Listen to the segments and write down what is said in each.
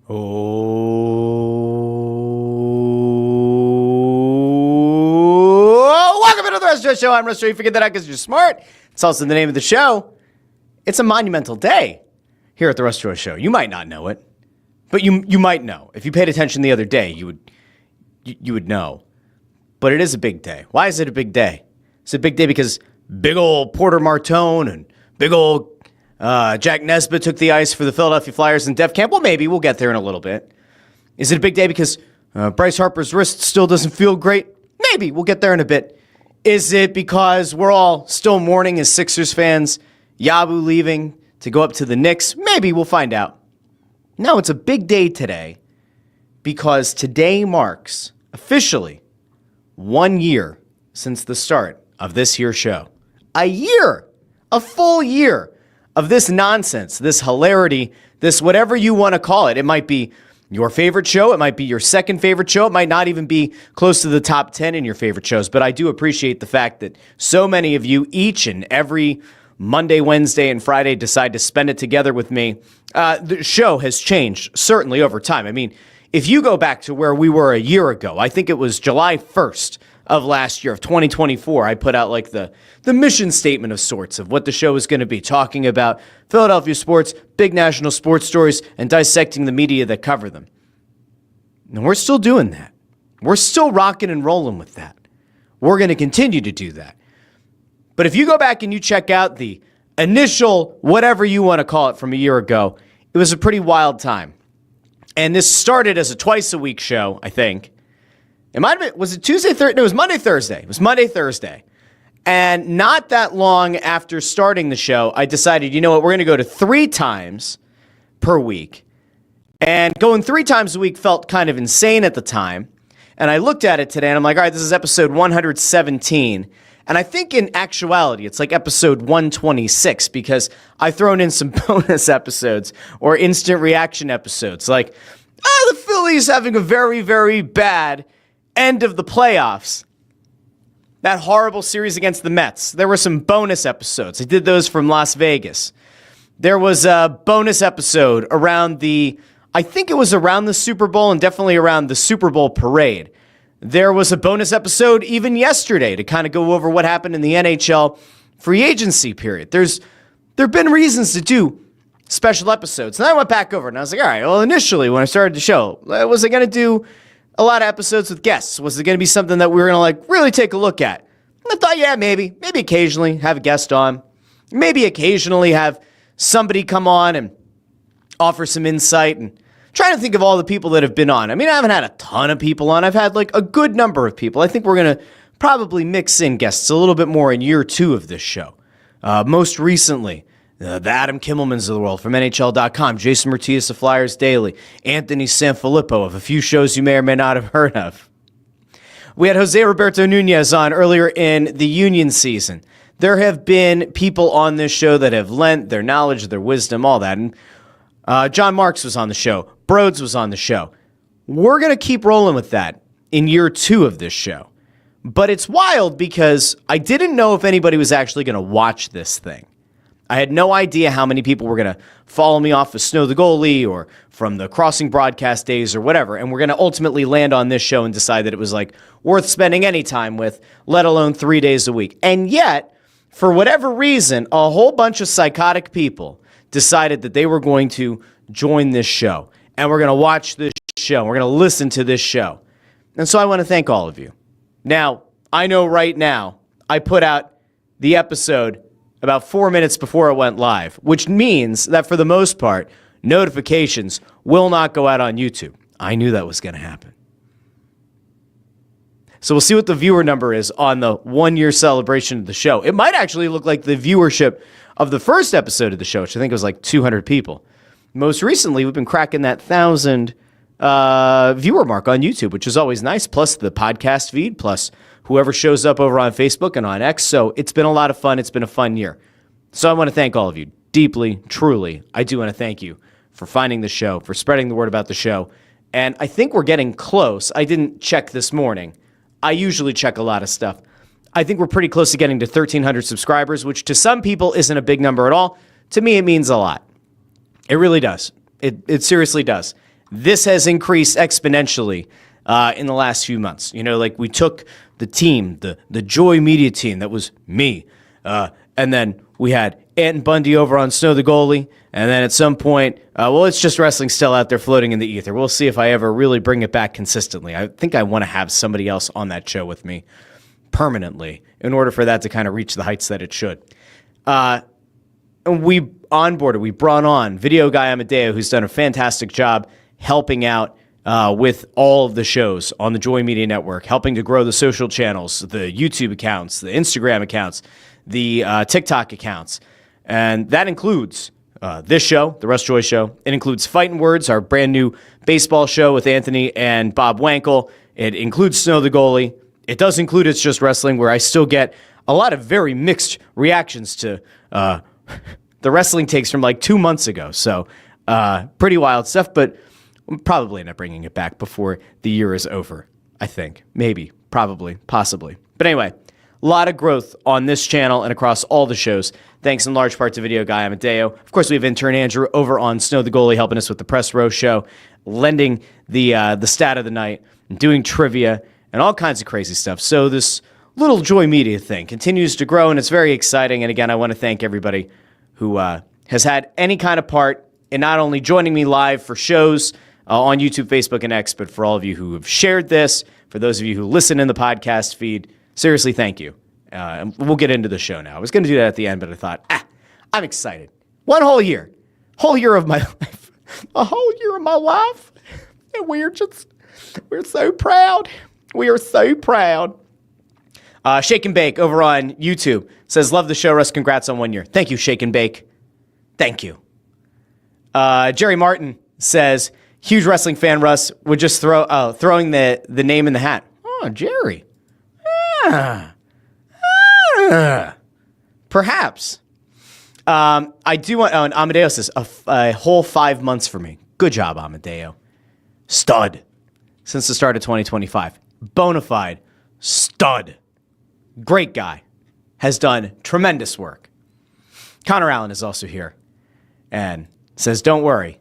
Oh, welcome to the Russ Joy Show. I'm Russ Joy. You forget that because you're smart. It's also the name of the show. It's a monumental day here at the Russ Joy Show. You might not know it, but you might know. If you paid attention the other day, you would know. But it is a big day. Why is it a big day? It's a big day because big old Porter Martone and big old Jack Nesbitt took the ice for the Philadelphia Flyers in Def Camp. Well, maybe. We'll get there in a little bit. Is it a big day because Bryce Harper's wrist still doesn't feel great? Maybe. We'll get there in a bit. Is it because we're all still mourning as Sixers fans, Yabu leaving to go up to the Knicks? Maybe. We'll find out. No, it's a big day today because today marks officially 1 year since the start of this here show. A year! A full year of this nonsense, this hilarity, this whatever you want to call it. It might be your favorite show. It might be your second favorite show. It might not even be close to the top 10 in your favorite shows. But I do appreciate the fact that so many of you each and every Monday, Wednesday, and Friday decide to spend it together with me. The show has changed, certainly, over time. I mean, if you go back to where we were a year ago, I think it was July 1st of last year, of 2024, I put out like the mission statement of sorts of what the show is going to be, talking about Philadelphia sports, big national sports stories, and dissecting the media that cover them. And we're still doing that. We're still rocking and rolling with that. We're going to continue to do that. But if you go back and you check out the initial, whatever you want to call it, from a year ago, it was a pretty wild time. And this started as a twice-a-week show, I think. It might have been, was it Tuesday, Thursday? No, it was Monday, Thursday. It was Monday, Thursday. And not that long after starting the show, I decided, you know what, we're going to go to 3 times per week. And going 3 times a week felt kind of insane at the time. And I looked at it today, and I'm like, all right, this is episode 117. And I think in actuality, it's like episode 126 because I've thrown in some bonus episodes or instant reaction episodes. Like, the Phillies having a very, very bad end of the playoffs. That horrible series against the Mets. There were some bonus episodes. I did those from Las Vegas. There was a bonus episode around I think it was around the Super Bowl and definitely around the Super Bowl parade. There was a bonus episode even yesterday to kind of go over what happened in the NHL free agency period. There have been reasons to do special episodes. And I went back over it and I was like, all right, well, initially when I started the show, was I going to do a lot of episodes with guests? Was it going to be something that we were going to really take a look at? And I thought, yeah, maybe occasionally have a guest on. Maybe occasionally have somebody come on and offer some insight, and trying to think of all the people that have been on. I mean, I haven't had a ton of people on. I've had like a good number of people. I think we're going to probably mix in guests a little bit more in year 2 of this show. Most recently, the Adam Kimmelmans of the world from NHL.com, Jason Murtias of Flyers Daily, Anthony Sanfilippo of a few shows you may or may not have heard of. We had Jose Roberto Nunez on earlier in the Union season. There have been people on this show that have lent their knowledge, their wisdom, all that. And John Marks was on the show. Broads was on the show. We're going to keep rolling with that in year 2 of this show. But it's wild because I didn't know if anybody was actually going to watch this thing. I had no idea how many people were going to follow me off of Snow the Goalie or from the Crossing broadcast days or whatever. And we're going to ultimately land on this show and decide that it was like worth spending any time with, let alone 3 days a week. And yet, for whatever reason, a whole bunch of psychotic people decided that they were going to join this show. And we're going to watch this show. We're going to listen to this show. And so I want to thank all of you. Now, I know right now I put out the episode about 4 minutes before it went live, which means that for the most part, notifications will not go out on YouTube. I knew that was going to happen. So we'll see what the viewer number is on the 1-year celebration of the show. It might actually look like the viewership of the first episode of the show, which I think was like 200 people. Most recently, we've been cracking that 1,000 viewer mark on YouTube, which is always nice, plus the podcast feed, plus whoever shows up over on Facebook and on X. So it's been a lot of fun. It's been a fun year. So I want to thank all of you deeply, truly. I do want to thank you for finding the show, for spreading the word about the show. And I think we're getting close. I didn't check this morning. I usually check a lot of stuff. I think we're pretty close to getting to 1,300 subscribers, which to some people isn't a big number at all. To me, it means a lot. It really does. It seriously does. this has increased exponentially in the last few months. You know, like we took the team, the Joy Media team, that was me, and then we had Ant and Bundy over on Snow the Goalie, and then at some point, well, it's just wrestling still out there floating in the ether. We'll see if I ever really bring it back consistently. I think I want to have somebody else on that show with me permanently in order for that to kind of reach the heights that it should. And we onboarded, we brought on Video Guy Amadeo, who's done a fantastic job helping out with all of the shows on the Joy Media Network, helping to grow the social channels, the YouTube accounts, the Instagram accounts, the TikTok accounts. And that includes this show, the Russ Joy Show. It includes Phightin Words, our brand new baseball show with Anthony and Bob Wankel. It includes Snow the Goalie. It does include It's Just Wrestling, where I still get a lot of very mixed reactions to the wrestling takes from like 2 months ago. So pretty wild stuff, but we'll probably end up bringing it back before the year is over, I think. Maybe, probably, possibly. But anyway, a lot of growth on this channel and across all the shows, thanks in large part to Video Guy Amadeo. Of course, we have intern Andrew over on Snow the Goalie helping us with the Press Row show, lending the stat of the night, doing trivia, and all kinds of crazy stuff. So this little Joy Media thing continues to grow, and it's very exciting. And again, I want to thank everybody who has had any kind of part in not only joining me live for shows on YouTube, Facebook, and X, but for all of you who have shared this, for those of you who listen in the podcast feed, seriously, thank you. And we'll get into the show now. I was going to do that at the end, but I thought, I'm excited. One whole year of my life, a whole year of my life, and we're so proud. We are so proud. Shake and Bake over on YouTube says, love the show, Russ. Congrats on 1 year. Thank you, Shake and Bake. Thank you. Jerry Martin says, huge wrestling fan, Russ. Would just throwing the name in the hat. Oh, Jerry. Perhaps. I do want, and Amadeo says, a whole 5 months for me. Good job, Amadeo. Stud. Since the start of 2025. Bonafide stud. Great guy. Has done tremendous work. Connor Allen is also here and says, don't worry.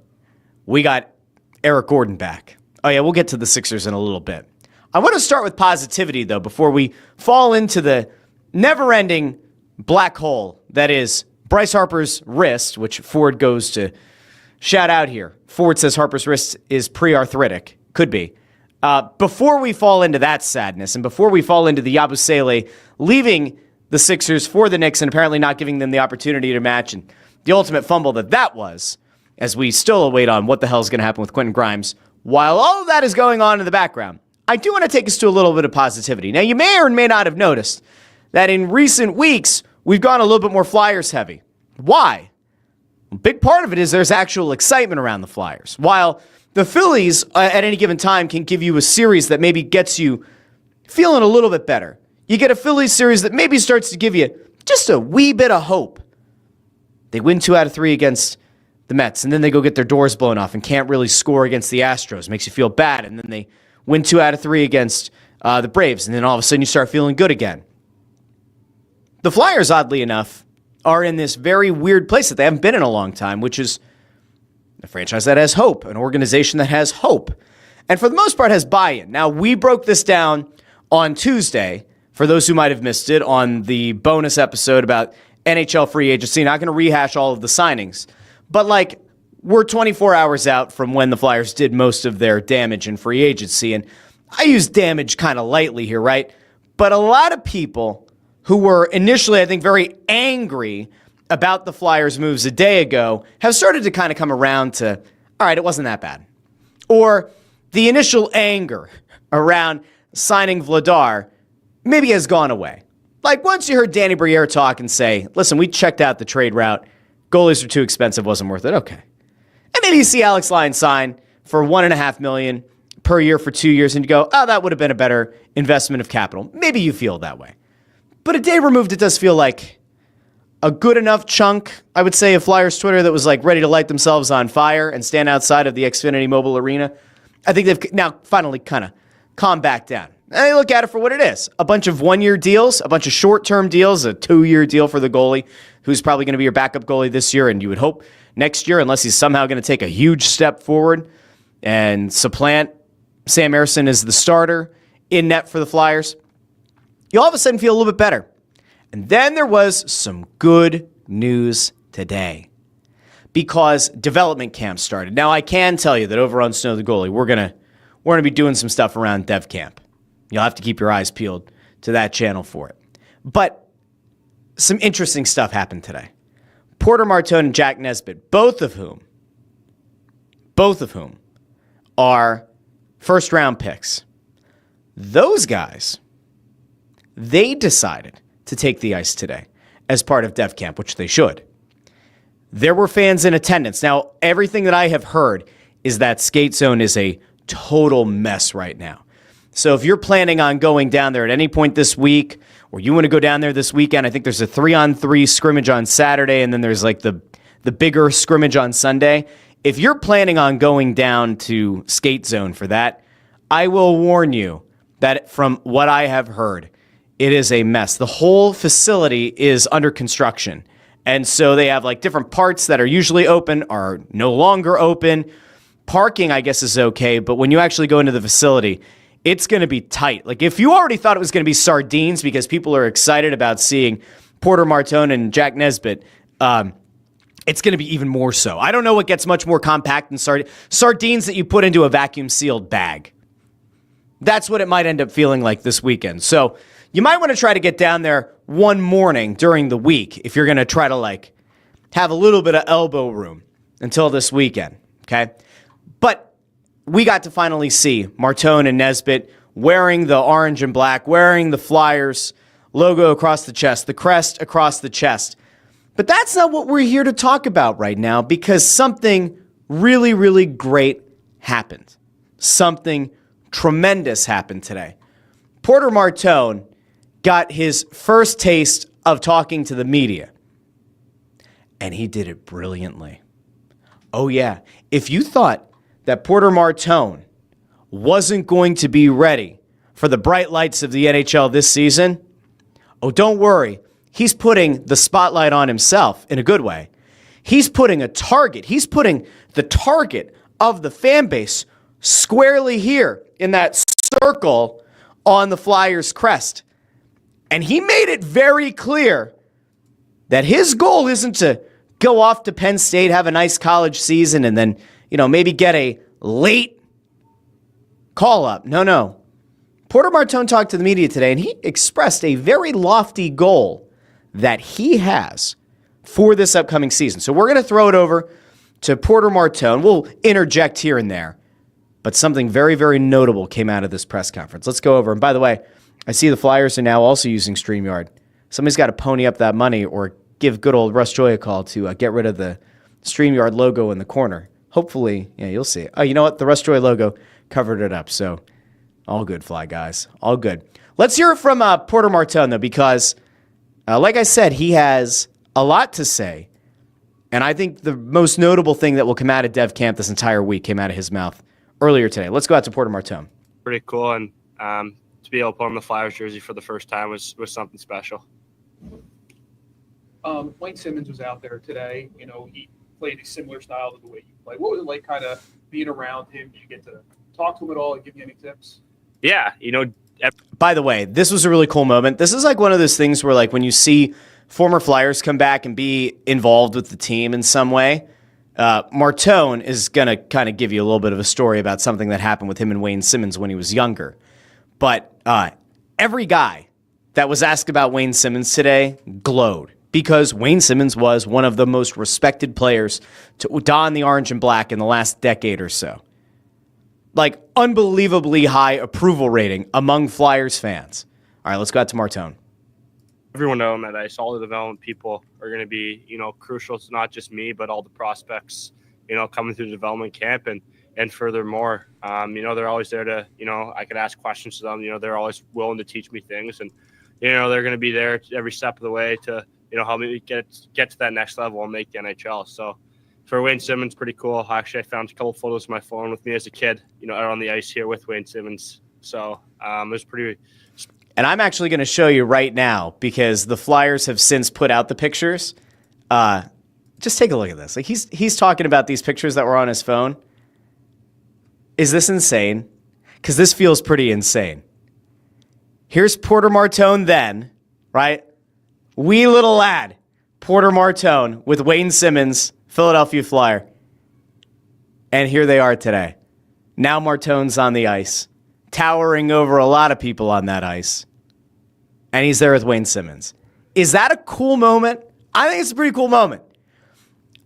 We got Eric Gordon back. Oh, yeah, we'll get to the Sixers in a little bit. I want to start with positivity, though, before we fall into the never-ending black hole that is Bryce Harper's wrist, which Ford goes to shout out here. Ford says Harper's wrist is pre-arthritic. Could be. Before we fall into that sadness and before we fall into the Yabusele leaving the Sixers for the Knicks and apparently not giving them the opportunity to match and the ultimate fumble that was, as we still await on what the hell is going to happen with Quentin Grimes, while all of that is going on in the background, I do want to take us to a little bit of positivity. Now, you may or may not have noticed that in recent weeks, we've gone a little bit more Flyers heavy. Why? A big part of it is there's actual excitement around the Flyers. While the Phillies, at any given time, can give you a series that maybe gets you feeling a little bit better. You get a Phillies series that maybe starts to give you just a wee bit of hope. They win 2 out of 3 against the Mets, and then they go get their doors blown off and can't really score against the Astros. Makes you feel bad, and then they win 2 out of 3 against the Braves, and then all of a sudden you start feeling good again. The Flyers, oddly enough, are in this very weird place that they haven't been in a long time, which is a franchise that has hope, an organization that has hope, and for the most part has buy-in. Now, we broke this down on Tuesday, for those who might have missed it, on the bonus episode about NHL free agency. Not going to rehash all of the signings, but we're 24 hours out from when the Flyers did most of their damage in free agency, and I use damage kind of lightly here, right? But a lot of people who were initially, I think, very angry about the Flyers' moves a day ago have started to kind of come around to, all right, it wasn't that bad. Or the initial anger around signing Vladar maybe has gone away. Like once you heard Danny Briere talk and say, listen, we checked out the trade route. Goalies are too expensive, wasn't worth it. Okay. And maybe you see Alex Lyon sign for $1.5 million per year for 2 years and you go, oh, that would have been a better investment of capital. Maybe you feel that way. But a day removed, it does feel like a good enough chunk, I would say, of Flyers Twitter that was ready to light themselves on fire and stand outside of the Xfinity Mobile Arena. I think they've now finally kind of calmed back down. And they look at it for what it is. A bunch of one-year deals, a bunch of short-term deals, a 2-year deal for the goalie, who's probably going to be your backup goalie this year, and you would hope next year, unless he's somehow going to take a huge step forward. and supplant Sam Emerson as the starter in net for the Flyers, you all of a sudden feel a little bit better. And then there was some good news today because development camp started. Now, I can tell you that over on Snow the Goalie, we're gonna be doing some stuff around dev camp. You'll have to keep your eyes peeled to that channel for it. But some interesting stuff happened today. Porter Martone and Jack Nesbitt, both of whom are first-round picks. Those guys, they decided to take the ice today as part of dev camp, which they should. There were fans in attendance. Now, everything that I have heard is that skate zone is a total mess right now. So if you're planning on going down there at any point this week, or you want to go down there this weekend, I think there's a 3-on-3 scrimmage on Saturday, and then there's like the bigger scrimmage on Sunday. If you're planning on going down to skate zone for that, I will warn you that from what I have heard, it is a mess. The whole facility is under construction. And so they have like different parts that are usually open are no longer open. Parking, I guess, is okay. But when you actually go into the facility, it's going to be tight. Like if you already thought it was going to be sardines because people are excited about seeing Porter Martone and Jack Nesbitt, it's going to be even more so. I don't know what gets much more compact than sardines that you put into a vacuum-sealed bag. That's what it might end up feeling like this weekend. So you might want to try to get down there one morning during the week if you're going to try to like have a little bit of elbow room until this weekend, okay? But we got to finally see Martone and Nesbitt wearing the orange and black, wearing the Flyers logo across the chest, the crest across the chest. But that's not what we're here to talk about right now because something really, really great happened. Something tremendous happened today. Porter Martone got his first taste of talking to the media, and he did it brilliantly. Oh, yeah. If you thought that Porter Martone wasn't going to be ready for the bright lights of the NHL this season, oh, don't worry. He's putting the spotlight on himself in a good way. He's putting a target. He's putting the target of the fan base squarely here in that circle on the Flyers' crest. And he made it very clear that his goal isn't to go off to Penn State, have a nice college season, and then, maybe get a late call-up. No. Porter Martone talked to the media today, and he expressed a very lofty goal that he has for this upcoming season. So we're going to throw it over to Porter Martone. We'll interject here and there. But something very, very notable came out of this press conference. Let's go over. And by the way, I see the Flyers are now also using StreamYard. Somebody's got to pony up that money or give good old Russ Joy a call to get rid of the StreamYard logo in the corner. Hopefully, you'll see. Oh, you know what? The Russ Joy logo covered it up. So all good, Fly guys. All good. Let's hear it from Porter Martone, though, because like I said, he has a lot to say. And I think the most notable thing that will come out of Dev Camp this entire week came out of his mouth earlier today. Let's go out to Porter Martone. Pretty cool. And to be able to put on the Flyers jersey for the first time was something special. Wayne Simmons was out there today. He played a similar style to the way you play. What was it like kind of being around him? Did you get to talk to him at all and give you any tips? Yeah, By the way, this was a really cool moment. This is like one of those things where like when you see former Flyers come back and be involved with the team in some way, Martone is going to kind of give you a little bit of a story about something that happened with him and Wayne Simmons when he was younger. But every guy that was asked about Wayne Simmons today glowed because Wayne Simmons was one of the most respected players to don the orange and black in the last decade or so. Like, unbelievably high approval rating among Flyers fans. All right, let's go out to Martone. Everyone knowing that all the development people are going to be, crucial to not just me, but all the prospects, coming through the development camp. And furthermore, they're always there to, I could ask questions to them. They're always willing to teach me things. And, they're going to be there every step of the way to, help me get to that next level and make the NHL. So for Wayne Simmons, pretty cool. Actually, I found a couple photos of my phone with me as a kid, out on the ice here with Wayne Simmons. So it was pretty. And I'm actually going to show you right now because the Flyers have since put out the pictures. Just take a look at this. Like he's talking about these pictures that were on his phone. Is this insane? Because this feels pretty insane. Here's Porter Martone then, right? Wee little lad, Porter Martone with Wayne Simmons, Philadelphia Flyer. And here they are today. Now Martone's on the ice, towering over a lot of people on that ice. And he's there with Wayne Simmons. Is that a cool moment? I think it's a pretty cool moment.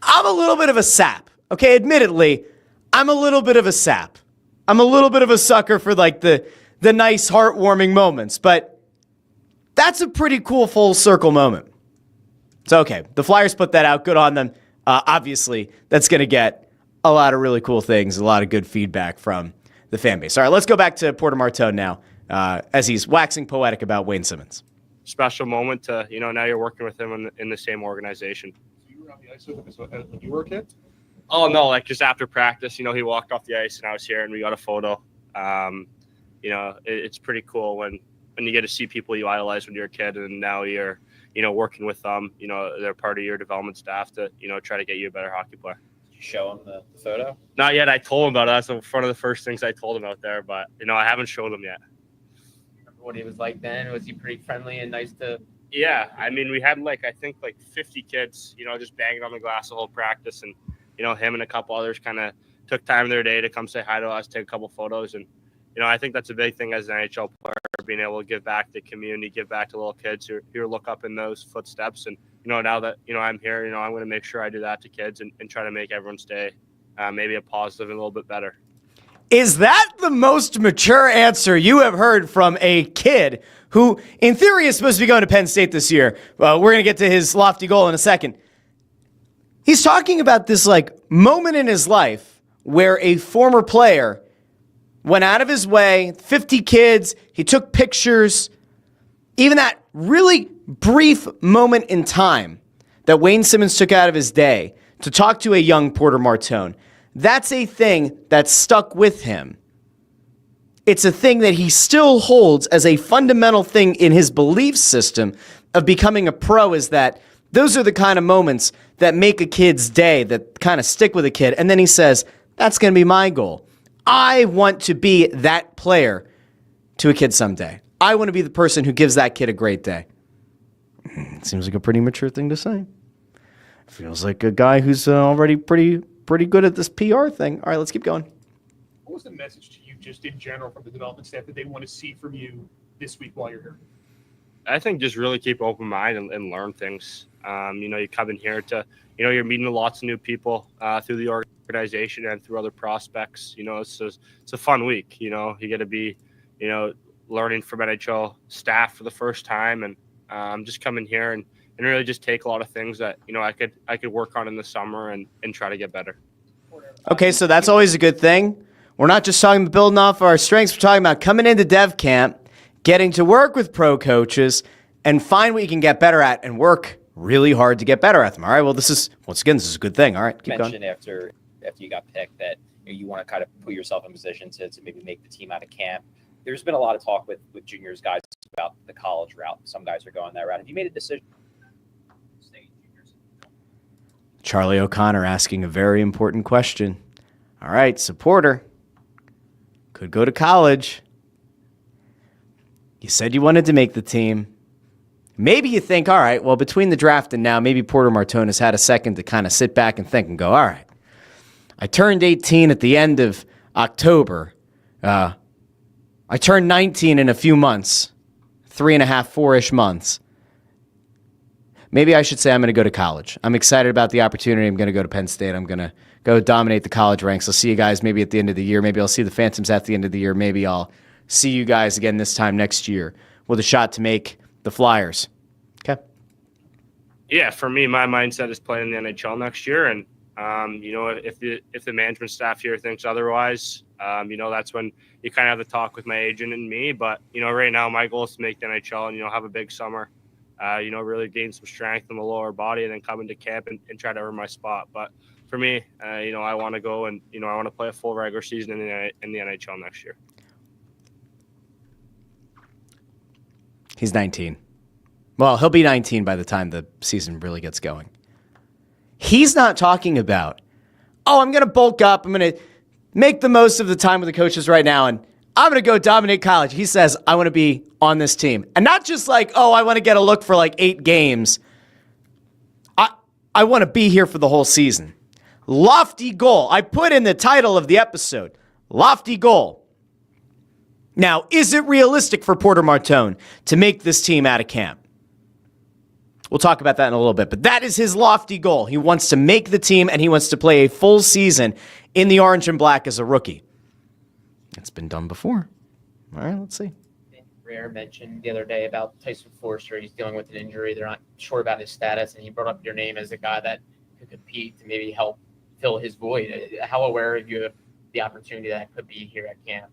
I'm a little bit of a sap. Okay, admittedly, I'm a little bit of a sap. I'm a little bit of a sucker for like the nice, heartwarming moments, but that's a pretty cool full circle moment. It's okay. The Flyers put that out. Good on them. Obviously, that's going to get a lot of really cool things, a lot of good feedback from the fan base. All right, let's go back to Porter Martone now as he's waxing poetic about Wayne Simmons. Special moment to, now you're working with him in the same organization. So you were on the ice with him when you were a kid? Oh, no, like just after practice, he walked off the ice and I was here and we got a photo. It's pretty cool when you get to see people you idolize when you're a kid and now you're, working with them, they're part of your development staff to, try to get you a better hockey player. Did you show him the photo? Not yet. I told him about it. That's one of the first things I told him out there, but, I haven't shown him yet. Remember what he was like then? Was he pretty friendly and nice to? Yeah. I mean, we had I think 50 kids, just banging on the glass the whole practice. And, him and a couple others kind of took time of their day to come say hi to us, take a couple photos. And, I think that's a big thing as an NHL player, being able to give back to the community, give back to little kids who look up in those footsteps. And, now that, I'm here, I'm going to make sure I do that to kids and try to make everyone's day maybe a positive and a little bit better. Is that the most mature answer you have heard from a kid who, in theory, is supposed to be going to Penn State this year? We're going to get to his lofty goal in a second. He's talking about this moment in his life where a former player went out of his way, 50 kids, he took pictures, even that really brief moment in time that Wayne Simmons took out of his day to talk to a young Porter Martone. That's a thing that stuck with him. It's a thing that he still holds as a fundamental thing in his belief system of becoming a pro, is that those are the kind of moments that make a kid's day, that kind of stick with a kid. And then he says, that's going to be my goal. I want to be that player to a kid someday. I want to be the person who gives that kid a great day. Seems like a pretty mature thing to say. Feels like a guy who's already pretty good at this PR thing. All right, let's keep going. What was the message to you just in general from the development staff that they want to see from you this week while you're here? I think just really keep an open mind and learn things. You come in here to, you're meeting lots of new people through the organization and through other prospects. It's a fun week. You get to be, learning from NHL staff for the first time and just come in here and really just take a lot of things that, I could work on in the summer and try to get better. Okay, so that's always a good thing. We're not just talking about building off our strengths. We're talking about coming into dev camp, getting to work with pro coaches, and find what you can get better at and work really hard to get better at them. All right, well, this is a good thing. All right, keep going. You mentioned after you got picked that you want to kind of put yourself in position to maybe make the team out of camp. There's been a lot of talk with juniors guys about the college route. Some guys are going that route. Have you made a decision? Charlie O'Connor asking a very important question. All right, supporter. Could go to college. You said you wanted to make the team. Maybe you think, all right, well, between the draft and now, maybe Porter Martone has had a second to kind of sit back and think and go, all right, I turned 18 at the end of October. I turned 19 in a few months, 3.5, 4-ish months. Maybe I should say I'm going to go to college. I'm excited about the opportunity. I'm going to go to Penn State. I'm going to go dominate the college ranks. I'll see you guys maybe at the end of the year. Maybe I'll see the Phantoms at the end of the year. Maybe I'll see you guys again this time next year with a shot to make the Flyers. Okay. Yeah, for me, my mindset is playing in the NHL next year. And, if the management staff here thinks otherwise, that's when you kind of have the talk with my agent and me. But, right now my goal is to make the NHL and, have a big summer. Really gain some strength in the lower body and then come into camp and try to earn my spot. But for me, I want to go and, I want to play a full regular season in the NHL next year. He's 19. Well, he'll be 19 by the time the season really gets going. He's not talking about, I'm going to bulk up. I'm going to make the most of the time with the coaches right now, and I'm going to go dominate college. He says, I want to be on this team. And not just like, oh, I want to get a look for like 8 games. I want to be here for the whole season. Lofty goal. I put in the title of the episode, lofty goal. Now, is it realistic for Porter Martone to make this team out of camp? We'll talk about that in a little bit, but that is his lofty goal. He wants to make the team, and he wants to play a full season in the orange and black as a rookie. It's been done before. All right, let's see. Rare mentioned the other day about Tyson Forster. He's dealing with an injury. They're not sure about his status, and he brought up your name as a guy that could compete to maybe help fill his void. How aware are you of the opportunity that could be here at camp?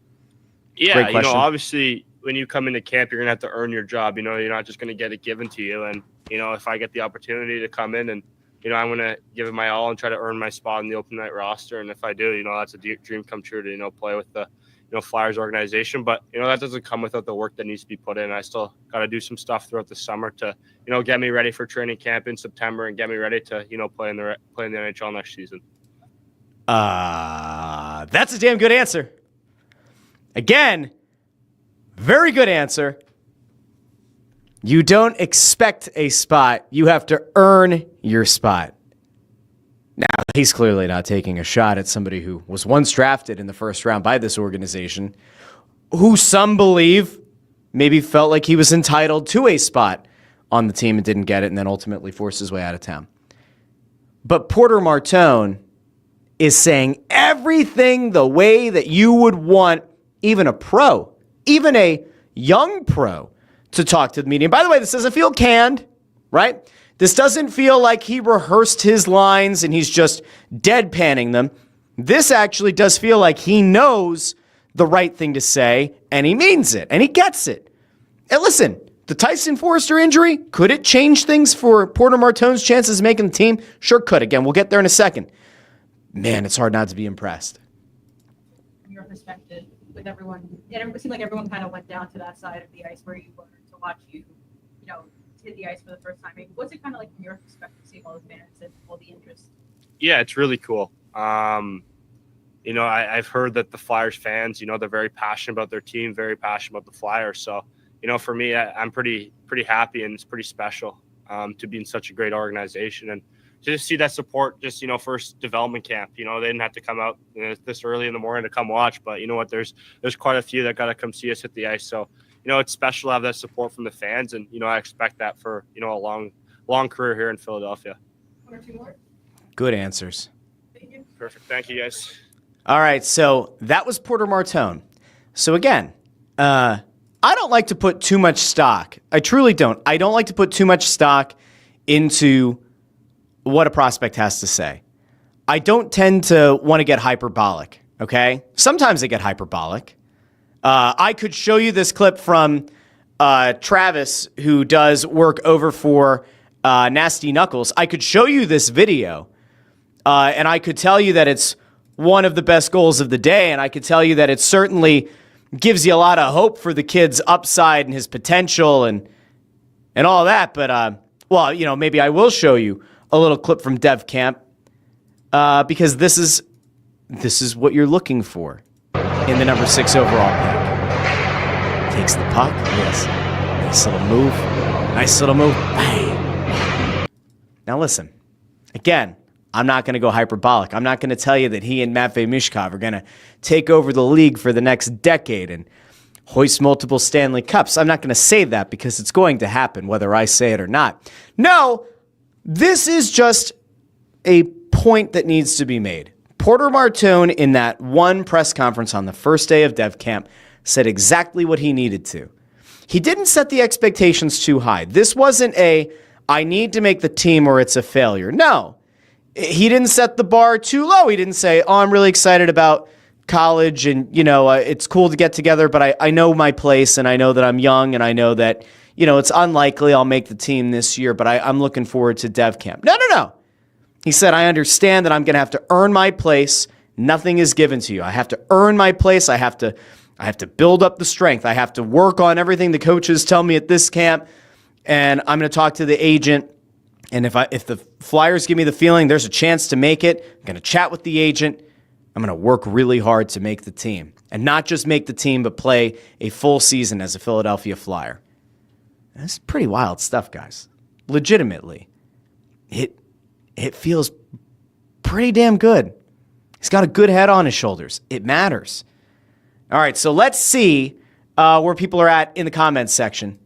Yeah, obviously when you come into camp, you're going to have to earn your job. You're not just going to get it given to you. And, if I get the opportunity to come in and, I'm going to give it my all and try to earn my spot in the open night roster. And if I do, that's a dream come true to, play with the, Flyers organization. But, that doesn't come without the work that needs to be put in. I still got to do some stuff throughout the summer to, get me ready for training camp in September and get me ready to, play in the NHL next season. That's a damn good answer. Again, very good answer. You don't expect a spot. You have to earn your spot. Now, he's clearly not taking a shot at somebody who was once drafted in the first round by this organization, who some believe maybe felt like he was entitled to a spot on the team and didn't get it and then ultimately forced his way out of town. But Porter Martone is saying everything the way that you would want even a pro, even a young pro, to talk to the media. And by the way, this doesn't feel canned, right? This doesn't feel like he rehearsed his lines and he's just deadpanning them. This actually does feel like he knows the right thing to say, and he means it, and he gets it. And listen, the Tyson Forster injury, could it change things for Porter Martone's chances of making the team? Sure could. Again, we'll get there in a second. Man, it's hard not to be impressed. From your perspective, with everyone, it seemed like everyone kind of went down to that side of the ice where you were to watch you, hit the ice for the first time. What's it kind of like from your perspective, seeing all the fans and all the interest? Yeah, it's really cool. I've heard that the Flyers fans, they're very passionate about their team, very passionate about the Flyers. So, for me, I'm pretty happy, and it's pretty special to be in such a great organization and to just see that support. Just first development camp. They didn't have to come out this early in the morning to come watch, but you know what? There's quite a few that got to come see us hit the ice. So, it's special to have that support from the fans, and I expect that for a long career here in Philadelphia. One or two more. Good answers. Thank you. Perfect. Thank you, guys. All right, so that was Porter Martone. So again, I don't like to put too much stock. I truly don't. I don't like to put too much stock into what a prospect has to say. I don't tend to want to get hyperbolic, okay? Sometimes I get hyperbolic. I could show you this clip from Travis, who does work over for Nasty Knuckles. I could show you this video, and I could tell you that it's one of the best goals of the day, and I could tell you that it certainly gives you a lot of hope for the kid's upside and his potential and all that. But, maybe I will show you a little clip from Dev Camp because this is what you're looking for in the number 6 overall pick. Takes the puck. Yes. Nice little move. Bang. Now listen. Again, I'm not going to go hyperbolic. I'm not going to tell you that he and Matvei Mishkov are going to take over the league for the next decade and hoist multiple Stanley Cups. I'm not going to say that because it's going to happen whether I say it or not. No, this is just a point that needs to be made. Porter Martone, in that one press conference on the first day of Dev Camp, said exactly what he needed to. He didn't set the expectations too high. This wasn't I need to make the team or it's a failure. No. He didn't set the bar too low. He didn't say, I'm really excited about college and, it's cool to get together, but I know my place and I know that I'm young and I know that, it's unlikely I'll make the team this year, but I'm looking forward to Dev Camp. No. He said, I understand that I'm going to have to earn my place. Nothing is given to you. I have to earn my place. I have to build up the strength. I have to work on everything the coaches tell me at this camp. And I'm going to talk to the agent. And if the Flyers give me the feeling there's a chance to make it, I'm going to chat with the agent. I'm going to work really hard to make the team. And not just make the team, but play a full season as a Philadelphia Flyer. That's pretty wild stuff, guys. Legitimately. It feels pretty damn good. He's got a good head on his shoulders. It matters. All right, so let's see where people are at in the comments section.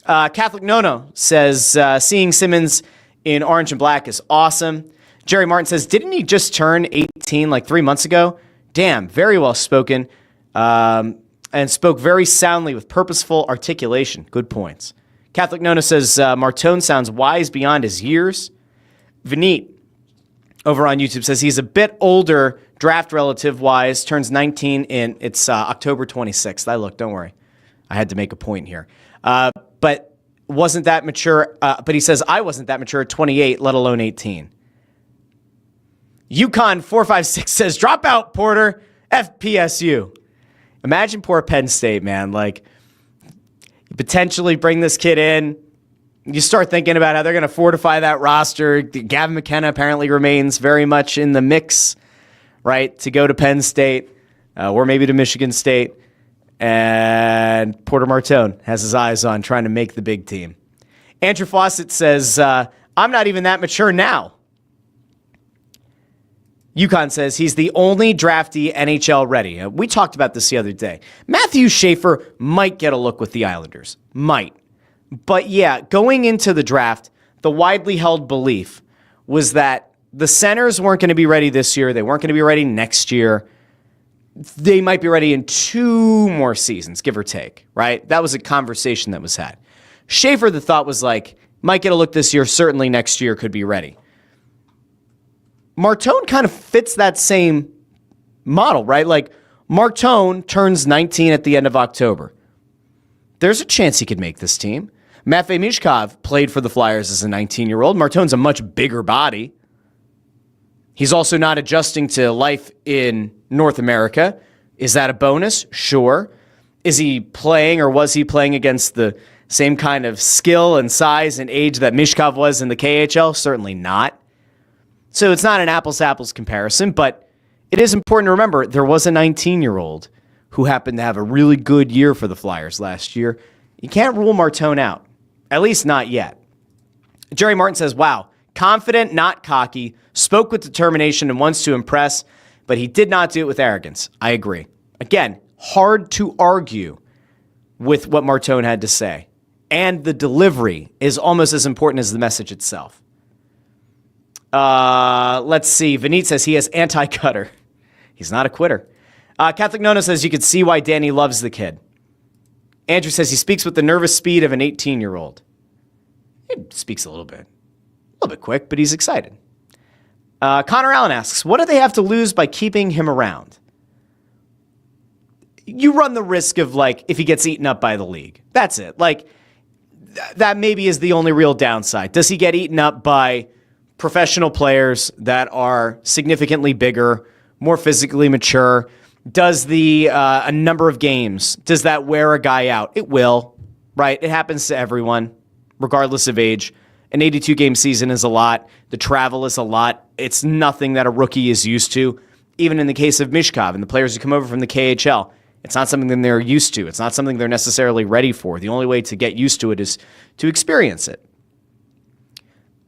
Catholic Nono says, seeing Simmons in orange and black is awesome. Jerry Martin says, didn't he just turn 18 like 3 months ago? Damn, very well spoken, and spoke very soundly with purposeful articulation. Good points. Catholic Nona says, Martone sounds wise beyond his years. Vineet over on YouTube says he's a bit older draft relative-wise, turns 19 in, it's October 26th. I looked, don't worry. I had to make a point here. But wasn't that mature, but he says, I wasn't that mature at 28, let alone 18. Yukon 456 says, drop out, Porter, FPSU. Imagine poor Penn State, man. Like, you potentially bring this kid in. You start thinking about how they're going to fortify that roster. Gavin McKenna apparently remains very much in the mix, right, to go to Penn State or maybe to Michigan State. And Porter Martone has his eyes on trying to make the big team. Andrew Fawcett says, I'm not even that mature now. Yukon says he's the only drafty NHL ready. We talked about this the other day. Matthew Schaefer might get a look with the Islanders. Might. But yeah, going into the draft, the widely held belief was that the centers weren't going to be ready this year. They weren't going to be ready next year. They might be ready in 2 more seasons, give or take, right? That was a conversation that was had. Schaefer, the thought was like, might get a look this year, certainly next year could be ready. Martone kind of fits that same model, right? Like, Martone turns 19 at the end of October. There's a chance he could make this team. Matvei Mishkov played for the Flyers as a 19-year-old. Martone's a much bigger body. He's also not adjusting to life in North America. Is that a bonus? Sure. Is he playing or was he playing against the same kind of skill and size and age that Mishkov was in the KHL? Certainly not. So it's not an apples-to-apples comparison, but it is important to remember there was a 19-year-old who happened to have a really good year for the Flyers last year. You can't rule Martone out, at least not yet. Jerry Martin says, wow, confident, not cocky, spoke with determination and wants to impress, but he did not do it with arrogance. I agree. Again, hard to argue with what Martone had to say. And the delivery is almost as important as the message itself. Let's see. Vineet says he has anti-cutter. He's not a quitter. Catholic Nona says you could see why Danny loves the kid. Andrew says he speaks with the nervous speed of an 18-year-old. He speaks a little bit quick, but he's excited. Connor Allen asks, what do they have to lose by keeping him around? You run the risk of, like, if he gets eaten up by the league. That's it. Like, that maybe is the only real downside. Does he get eaten up by professional players that are significantly bigger, more physically mature? Does a number of games, does that wear a guy out? It will, right? It happens to everyone, regardless of age. An 82-game season is a lot. The travel is a lot. It's nothing that a rookie is used to. Even in the case of Mishkov and the players who come over from the KHL, it's not something that they're used to. It's not something they're necessarily ready for. The only way to get used to it is to experience it.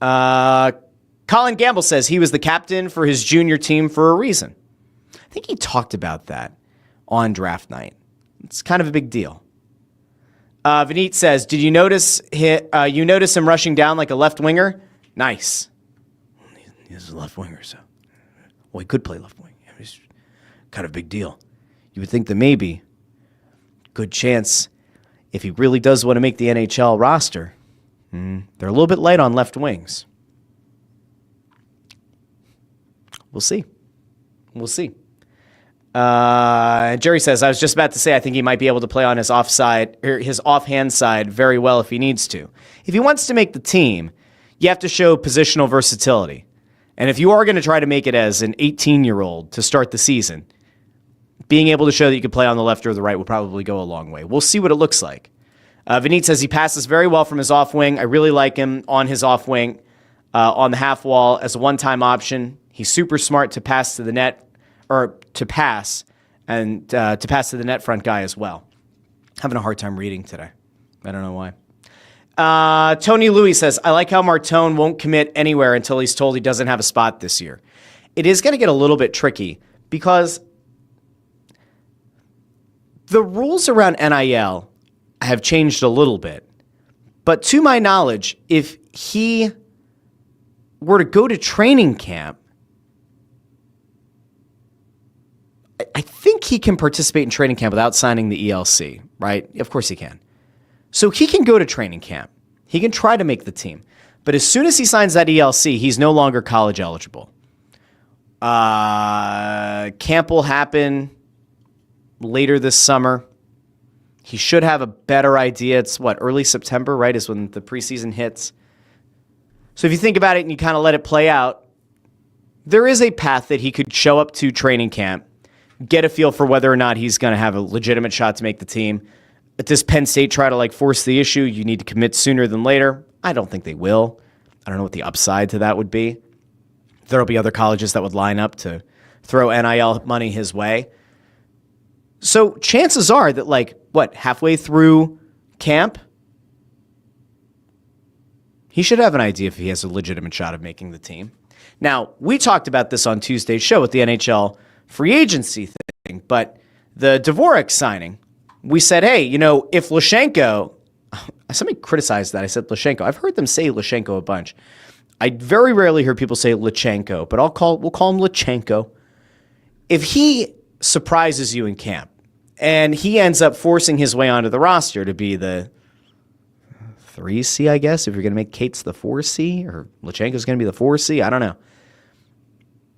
Colin Gamble says he was the captain for his junior team for a reason. I think he talked about that on draft night. It's kind of a big deal. Vineet says, did you notice him rushing down like a left winger? Nice. He's a left winger, so. Well, he could play left wing. It's kind of a big deal. You would think that maybe good chance if he really does want to make the NHL roster, they're a little bit light on left wings. We'll see. Jerry says, I was just about to say, I think he might be able to play on his his offhand side very well if he needs to. If he wants to make the team, you have to show positional versatility. And if you are going to try to make it as an 18-year-old to start the season, being able to show that you can play on the left or the right will probably go a long way. We'll see what it looks like. Vineet says he passes very well from his off wing. I really like him on his off wing on the half wall as a one-time option. He's super smart to pass to the net or to pass, and to pass to the net front guy as well. Having a hard time reading today. I don't know why. Tony Louis says, I like how Martone won't commit anywhere until he's told he doesn't have a spot this year. It is going to get a little bit tricky because the rules around NIL have changed a little bit. But to my knowledge, if he were to go to training camp, I think he can participate in training camp without signing the ELC, right? Of course he can. So he can go to training camp. He can try to make the team. But as soon as he signs that ELC, he's no longer college eligible. Camp will happen later this summer. He should have a better idea. It's early September, right, is when the preseason hits. So if you think about it and you kind of let it play out, there is a path that he could show up to training camp, get a feel for whether or not he's going to have a legitimate shot to make the team. Does Penn State try to force the issue? You need to commit sooner than later. I don't think they will. I don't know what the upside to that would be. There'll be other colleges that would line up to throw NIL money his way. So chances are that halfway through camp, he should have an idea if he has a legitimate shot of making the team. Now, we talked about this on Tuesday's show with the NHL free agency thing, but the Dvorak signing, we said, hey, if Lashenko, somebody criticized that. I said Lashenko. I've heard them say Lashenko a bunch. I very rarely hear people say Lachenko, but we'll call him Lachenko. If he surprises you in camp and he ends up forcing his way onto the roster to be the 3C, I guess, if you're going to make Cates the 4C or Lachenko's going to be the 4C, I don't know.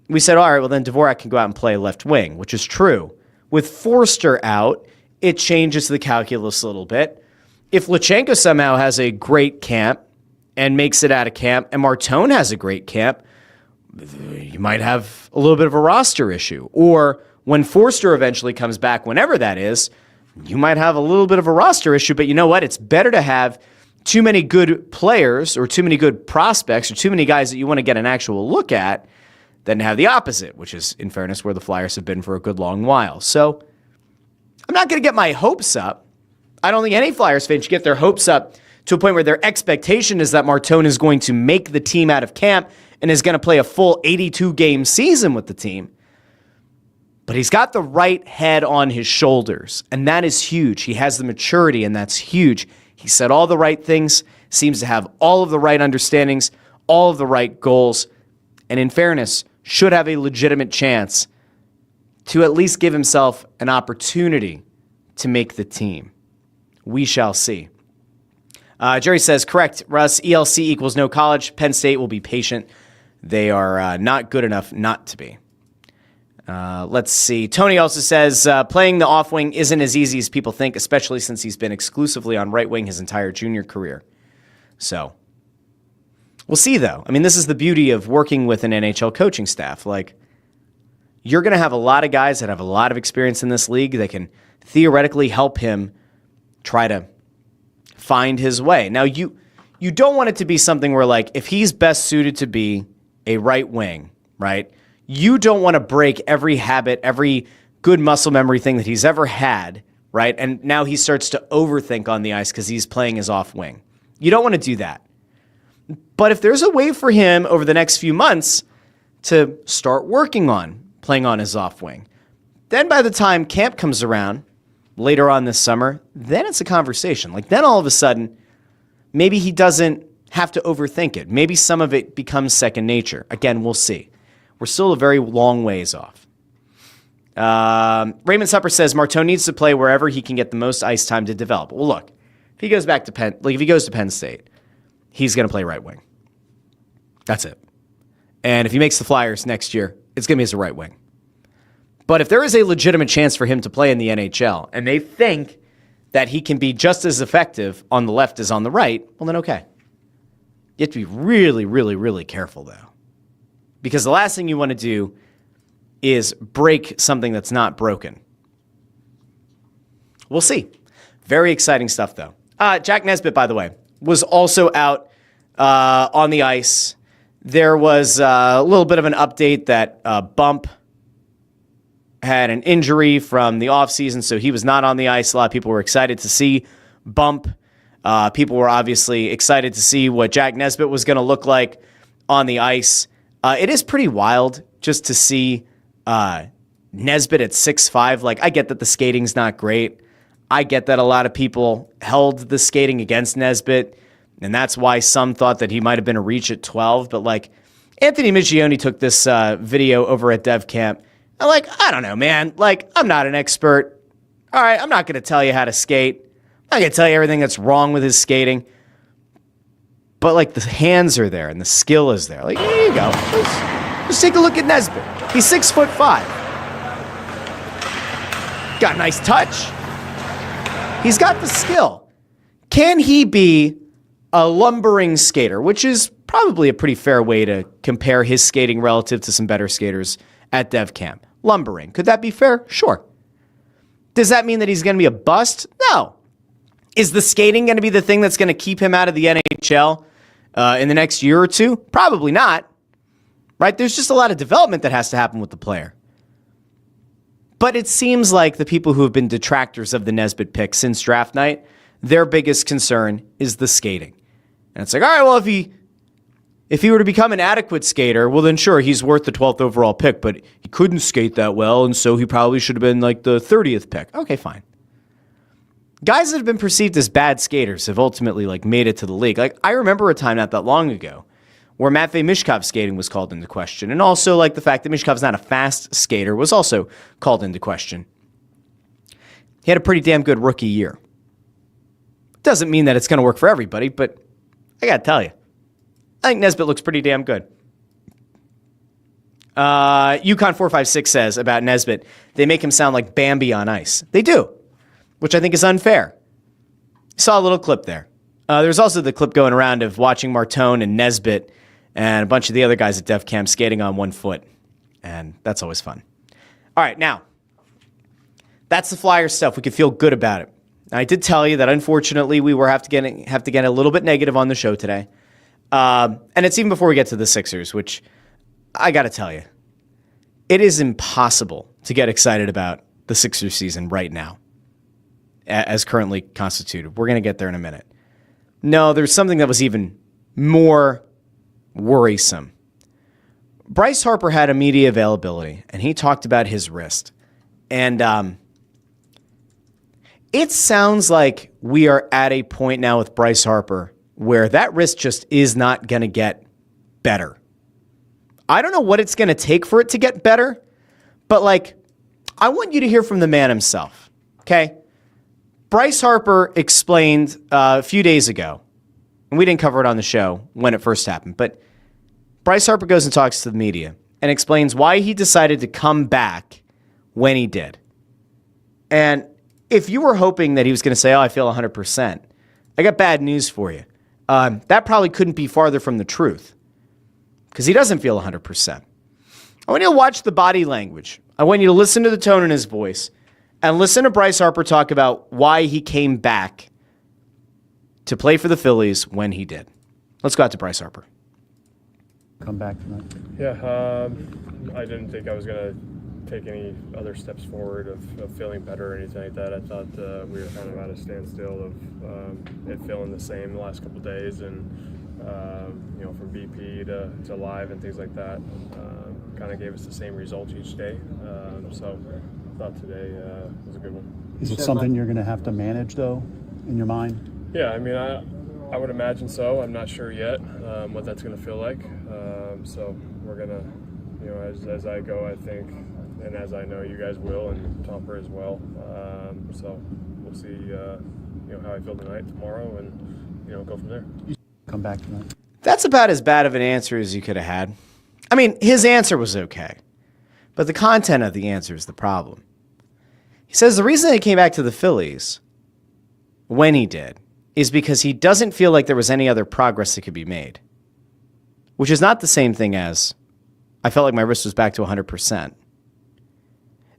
We said, all right, well, then Dvorak can go out and play left wing, which is true. With Forster out, it changes the calculus a little bit. If Lachenko somehow has a great camp and makes it out of camp, and Martone has a great camp, you might have a little bit of a roster issue. Or when Forster eventually comes back, whenever that is, you might have a little bit of a roster issue. But you know what? It's better to have too many good players or too many good prospects or too many guys that you want to get an actual look at than to have the opposite, which is, in fairness, where the Flyers have been for a good long while. So I'm not going to get my hopes up. I don't think any Flyers fan should get their hopes up to a point where their expectation is that Martone is going to make the team out of camp and is going to play a full 82-game season with the team. But he's got the right head on his shoulders, and that is huge. He has the maturity, and that's huge. He said all the right things, seems to have all of the right understandings, all of the right goals, and in fairness, should have a legitimate chance to at least give himself an opportunity to make the team. We shall see. Jerry says, correct, Russ, ELC equals no college. Penn State will be patient. They are not good enough not to be. Let's see. Tony also says, playing the off wing isn't as easy as people think, especially since he's been exclusively on right wing his entire junior career. So we'll see, though. I mean, this is the beauty of working with an NHL coaching staff. You're going to have a lot of guys that have a lot of experience in this league that can theoretically help him try to find his way. Now, you don't want it to be something where, if he's best suited to be a right wing, right? You don't want to break every habit, every good muscle memory thing that he's ever had, right? And now he starts to overthink on the ice because he's playing his off wing. You don't want to do that. But if there's a way for him over the next few months to start working on playing on his off wing, then by the time camp comes around later on this summer, then it's a conversation. Then all of a sudden, maybe he doesn't have to overthink it. Maybe some of it becomes second nature. Again, we'll see. We're still a very long ways off. Raymond Supper says Martone needs to play wherever he can get the most ice time to develop. Well, look, if he goes back to if he goes to Penn State, he's going to play right wing. That's it. And if he makes the Flyers next year, it's going to be as a right wing. But if there is a legitimate chance for him to play in the NHL, and they think that he can be just as effective on the left as on the right, well, then okay. You have to be really, really, really careful, though. Because the last thing you want to do is break something that's not broken. We'll see. Very exciting stuff, though. Jack Nesbitt, by the way, was also out on the ice. There was a little bit of an update that Bump had an injury from the offseason, so he was not on the ice. A lot of people were excited to see Bump. People were obviously excited to see what Jack Nesbitt was going to look like on the ice. It is pretty wild just to see Nesbitt at 6'5". Like, I get that the skating's not great. I get that a lot of people held the skating against Nesbitt, and that's why some thought that he might have been a reach at 12. But, like, Anthony Michioni took this video over at Dev Camp. I'm like, I don't know, man. Like, I'm not an expert. All right, I'm not going to tell you how to skate. I'm not going to tell you everything that's wrong with his skating. But, like, the hands are there and the skill is there. Like, here you go. Let's take a look at Nesbitt. He's 6'5". Got a nice touch. He's got the skill. Can he be a lumbering skater, which is probably a pretty fair way to compare his skating relative to some better skaters at Dev Camp? Lumbering. Could that be fair? Sure. Does that mean that he's going to be a bust? No. Is the skating going to be the thing that's going to keep him out of the NHL in the next year or two? Probably not. Right? There's just a lot of development that has to happen with the player. But it seems like the people who have been detractors of the Nesbitt pick since draft night, their biggest concern is the skating. And it's like, all right, well, if he were to become an adequate skater, well, then sure, he's worth the 12th overall pick, but he couldn't skate that well, and so he probably should have been like the 30th pick. Okay, fine. Guys that have been perceived as bad skaters have ultimately like made it to the league. Like, I remember a time not that long ago where Matvei Mishkov's skating was called into question, and also like the fact that Mishkov's not a fast skater was also called into question. He had a pretty damn good rookie year. Doesn't mean that it's going to work for everybody, but I got to tell you, I think Nesbitt looks pretty damn good. Yukon456 says about Nesbitt, they make him sound like Bambi on ice. They do, which I think is unfair. Saw a little clip there. There's also the clip going around of watching Martone and Nesbitt and a bunch of the other guys at Def Camp skating on one foot, and that's always fun. All right, now, that's the Flyers stuff. We can feel good about it. I did tell you that, unfortunately, we have to get a little bit negative on the show today. And it's even before we get to the Sixers, which I got to tell you, it is impossible to get excited about the Sixers season right now, as currently constituted. We're going to get there in a minute. No, there's something that was even more worrisome. Bryce Harper had a media availability, and he talked about his wrist. And it sounds like we are at a point now with Bryce Harper where that wrist just is not going to get better. I don't know what it's going to take for it to get better, but like, I want you to hear from the man himself, okay? Bryce Harper explained a few days ago, and we didn't cover it on the show when it first happened, but Bryce Harper goes and talks to the media and explains why he decided to come back when he did. And if you were hoping that he was going to say, oh, I feel 100%, I got bad news for you. That probably couldn't be farther from the truth because he doesn't feel 100%. I want you to watch the body language. I want you to listen to the tone in his voice and listen to Bryce Harper talk about why he came back to play for the Phillies when he did. Let's go out to Bryce Harper. Come back tonight. Yeah, I didn't think I was going to take any other steps forward of feeling better or anything like that. I thought we were kind of at a standstill of it feeling the same the last couple of days, and from BP to live and things like that, kind of gave us the same results each day. So I thought today was a good one. Is it something you're going to have to manage though, in your mind? Yeah, I mean, I would imagine so. I'm not sure yet what that's going to feel like. So we're going to, as I go, I think, and as I know you guys will, and Topper as well. So we'll see, how I feel tonight, tomorrow, and go from there. Come back tonight. That's about as bad of an answer as you could have had. I mean, his answer was okay, but the content of the answer is the problem. He says the reason he came back to the Phillies when he did is because he doesn't feel like there was any other progress that could be made, which is not the same thing as I felt like my wrist was back to 100%.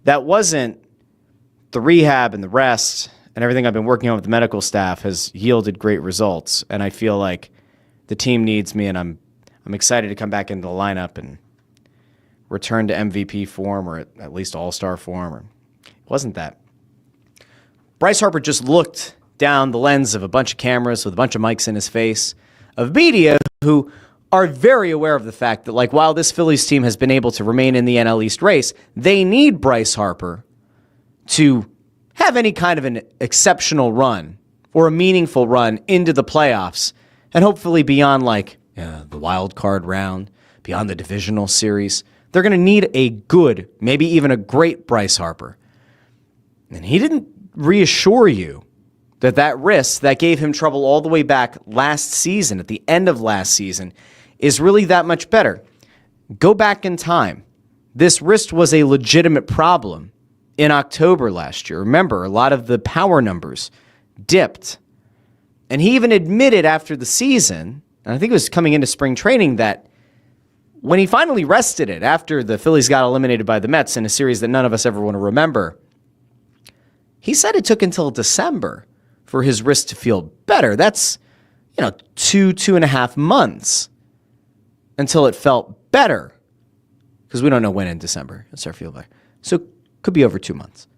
That wasn't the rehab and the rest and everything I've been working on with the medical staff has yielded great results, and I feel like the team needs me, and I'm excited to come back into the lineup and return to MVP form or at least all-star form. Or it wasn't that. Bryce Harper just looked down the lens of a bunch of cameras with a bunch of mics in his face of media who are very aware of the fact that, like, while this Phillies team has been able to remain in the NL East race, they need Bryce Harper to have any kind of an exceptional run or a meaningful run into the playoffs and hopefully beyond, like, the wild card round, beyond the divisional series. They're going to need a good, maybe even a great Bryce Harper. And he didn't reassure you that wrist that gave him trouble all the way back last season, at the end of last season, is really that much better. Go back in time. This wrist was a legitimate problem in October last year. Remember, a lot of the power numbers dipped. And he even admitted after the season, and I think it was coming into spring training, that when he finally rested it after the Phillies got eliminated by the Mets in a series that none of us ever want to remember, he said it took until December for his wrist to feel better. That's, 2.5 months until it felt better. Because we don't know when in December it'll start feeling better. So it could be over 2 months.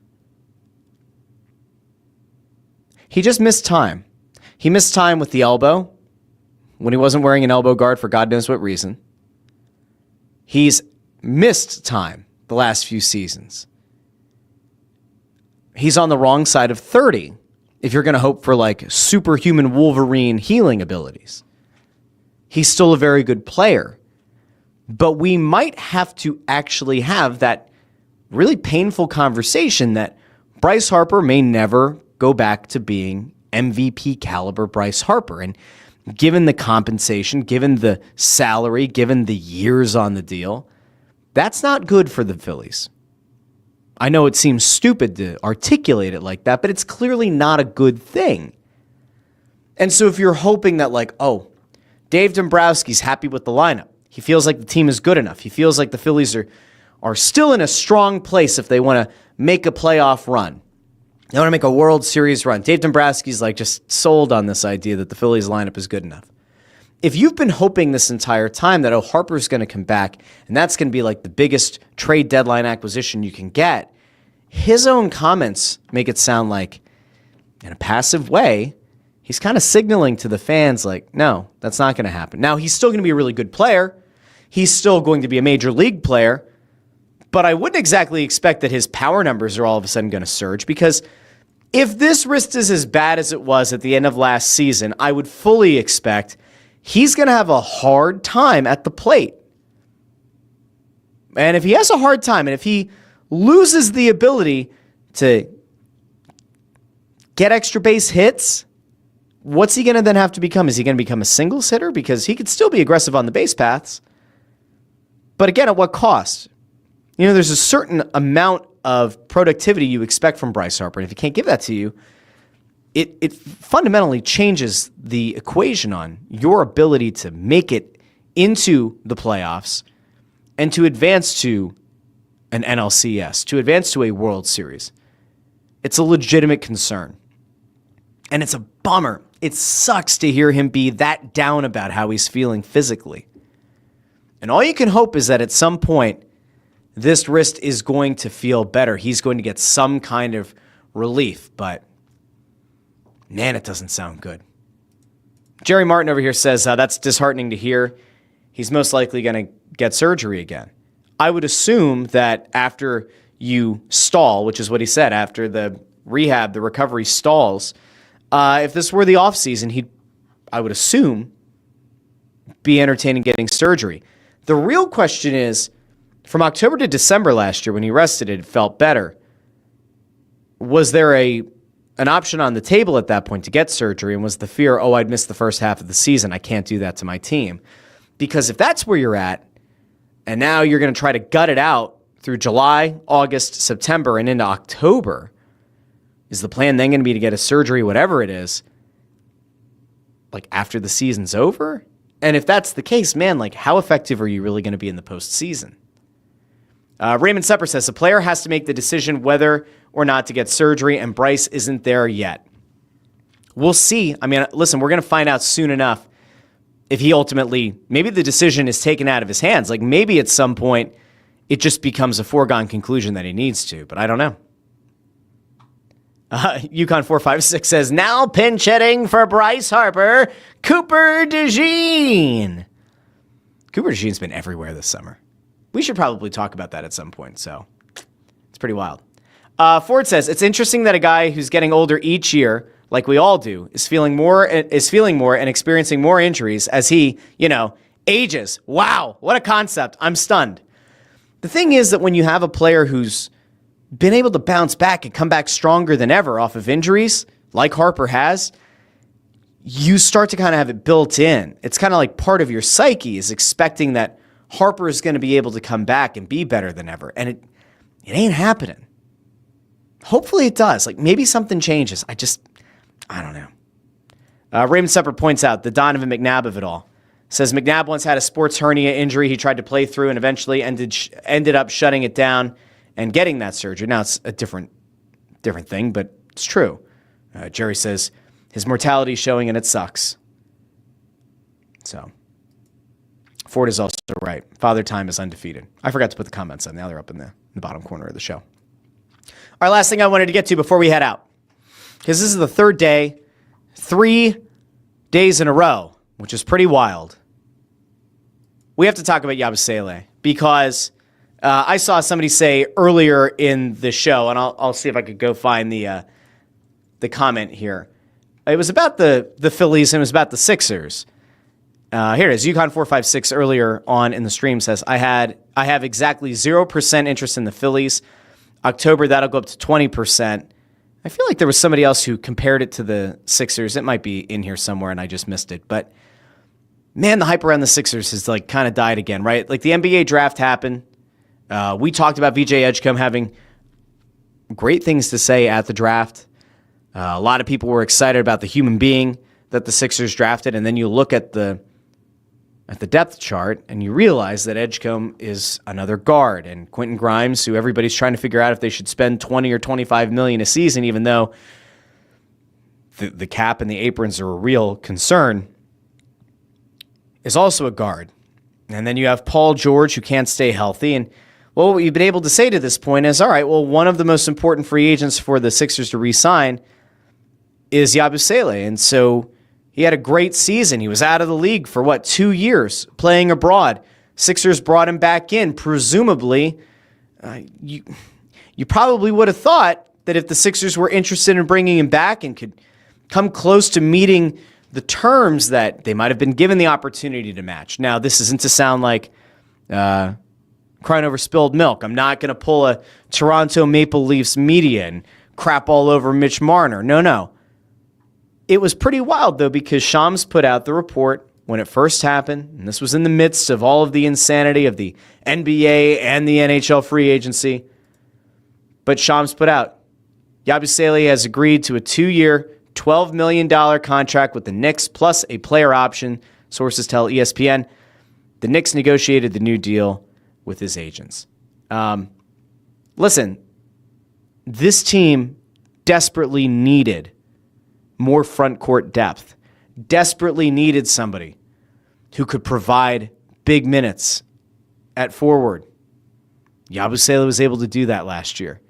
He just missed time. He missed time with the elbow when he wasn't wearing an elbow guard for God knows what reason. He's missed time the last few seasons. He's on the wrong side of 30 if you're going to hope for, like, superhuman Wolverine healing abilities. He's still a very good player. But we might have to actually have that really painful conversation that Bryce Harper may never go back to being MVP caliber Bryce Harper. And given the compensation, given the salary, given the years on the deal, that's not good for the Phillies. I know it seems stupid to articulate it like that, but it's clearly not a good thing. And so if you're hoping that, like, Dave Dombrowski's happy with the lineup, he feels like the team is good enough, he feels like the Phillies are still in a strong place if they want to make a playoff run, they want to make a World Series run. Dave Dombrowski's like just sold on this idea that the Phillies lineup is good enough. If you've been hoping this entire time that Harper's going to come back and that's going to be like the biggest trade deadline acquisition you can get, his own comments make it sound like, in a passive way, he's kind of signaling to the fans like, no, that's not going to happen. Now, he's still going to be a really good player. He's still going to be a major league player. But I wouldn't exactly expect that his power numbers are all of a sudden going to surge, because if this wrist is as bad as it was at the end of last season, I would fully expect he's going to have a hard time at the plate. And if he has a hard time, and if he loses the ability to get extra base hits, what's he going to then have to become? Is he going to become a singles hitter? Because he could still be aggressive on the base paths. But again, at what cost? There's a certain amount of productivity you expect from Bryce Harper. And if he can't give that to you, it fundamentally changes the equation on your ability to make it into the playoffs and to advance to an NLCS, to advance to a World Series. It's a legitimate concern. And it's a bummer. It sucks to hear him be that down about how he's feeling physically. And all you can hope is that at some point, this wrist is going to feel better. He's going to get some kind of relief, but man, it doesn't sound good. Jerry Martin over here says that's disheartening to hear. He's most likely going to get surgery again. I would assume that after you stall, which is what he said, after the rehab, the recovery stalls, if this were the offseason, I would assume, be entertaining getting surgery. The real question is, from October to December last year when he rested it felt better, was there an option on the table at that point to get surgery, and was the fear, I'd miss the first half of the season, I can't do that to my team? Because if that's where you're at, and now you're going to try to gut it out through July, August, September, and into October, is the plan then going to be to get a surgery, whatever it is, like after the season's over? And if that's the case, man, like how effective are you really going to be in the postseason? Raymond Sepper says the player has to make the decision whether or not to get surgery, and Bryce isn't there yet. We'll see. I mean, listen, we're going to find out soon enough if he ultimately, maybe the decision is taken out of his hands. Like maybe at some point it just becomes a foregone conclusion that he needs to, but I don't know. Yukon 456 says, now pinch hitting for Bryce Harper, Cooper DeJean. Cooper DeJean's been everywhere this summer. We should probably talk about that at some point, so it's pretty wild. Ford says, it's interesting that a guy who's getting older each year, like we all do, is feeling more and experiencing more injuries as he, ages. Wow, what a concept. I'm stunned. The thing is that when you have a player who's been able to bounce back and come back stronger than ever off of injuries, like Harper has, you start to kind of have it built in. It's kind of like part of your psyche is expecting that Harper is going to be able to come back and be better than ever. And it ain't happening. Hopefully it does. Like maybe something changes. I don't know. Raymond Sepper points out the Donovan McNabb of it all. Says McNabb once had a sports hernia injury he tried to play through and eventually ended up shutting it down and getting that surgery. Now it's a different thing, but it's true. Jerry says his mortality is showing and it sucks. So Ford is also right. Father Time is undefeated. I forgot to put the comments on. Now they're up in the bottom corner of the show. All right, last thing I wanted to get to before we head out, because this is the third day, 3 days in a row, which is pretty wild. We have to talk about Yabusele because I saw somebody say earlier in the show, and I'll see if I could go find the comment here. It was about the Phillies and it was about the Sixers. Here it is. Yukon 456 earlier on in the stream says, I have exactly 0% interest in the Phillies. October, that'll go up to 20%. I feel like there was somebody else who compared it to the Sixers. It might be in here somewhere and I just missed it. But man, the hype around the Sixers has like kind of died again, right? Like the NBA draft happened. We talked about VJ Edgecombe having great things to say at the draft. A lot of people were excited about the human being that the Sixers drafted, and then you look at the depth chart and you realize that Edgecombe is another guard, and Quentin Grimes, who everybody's trying to figure out if they should spend $20 or $25 million a season, even though the cap and the aprons are a real concern, is also a guard. And then you have Paul George, who can't stay healthy. And well, what you've been able to say to this point is, all right, well, one of the most important free agents for the Sixers to re-sign is Yabusele. And so he had a great season. He was out of the league for, 2 years, playing abroad. Sixers brought him back in. Presumably, you probably would have thought that if the Sixers were interested in bringing him back and could come close to meeting the terms, that they might have been given the opportunity to match. Now, this isn't to sound like crying over spilled milk. I'm not going to pull a Toronto Maple Leafs media and crap all over Mitch Marner. No. It was pretty wild, though, because Shams put out the report when it first happened, and this was in the midst of all of the insanity of the NBA and the NHL free agency. But Shams put out, Yabusele has agreed to a 2-year, $12 million contract with the Knicks plus a player option, sources tell ESPN. The Knicks negotiated the new deal with his agents. Listen, this team desperately needed more front court depth, desperately needed somebody who could provide big minutes at forward. Yabusele was able to do that last year.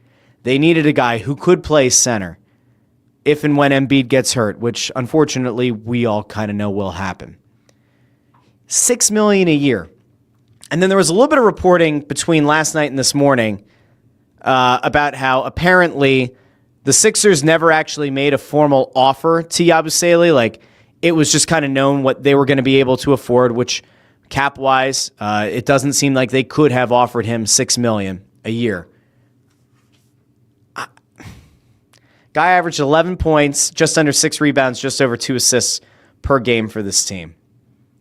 They needed a guy who could play center if and when Embiid gets hurt, which unfortunately we all kind of know will happen. $6 million a year. And then there was a little bit of reporting between last night and this morning about how apparently the Sixers never actually made a formal offer to Yabusele. Like, it was just kind of known what they were going to be able to afford, which cap-wise, it doesn't seem like they could have offered him $6 million a year. Guy averaged 11 points, just under 6 rebounds, just over 2 assists per game for this team.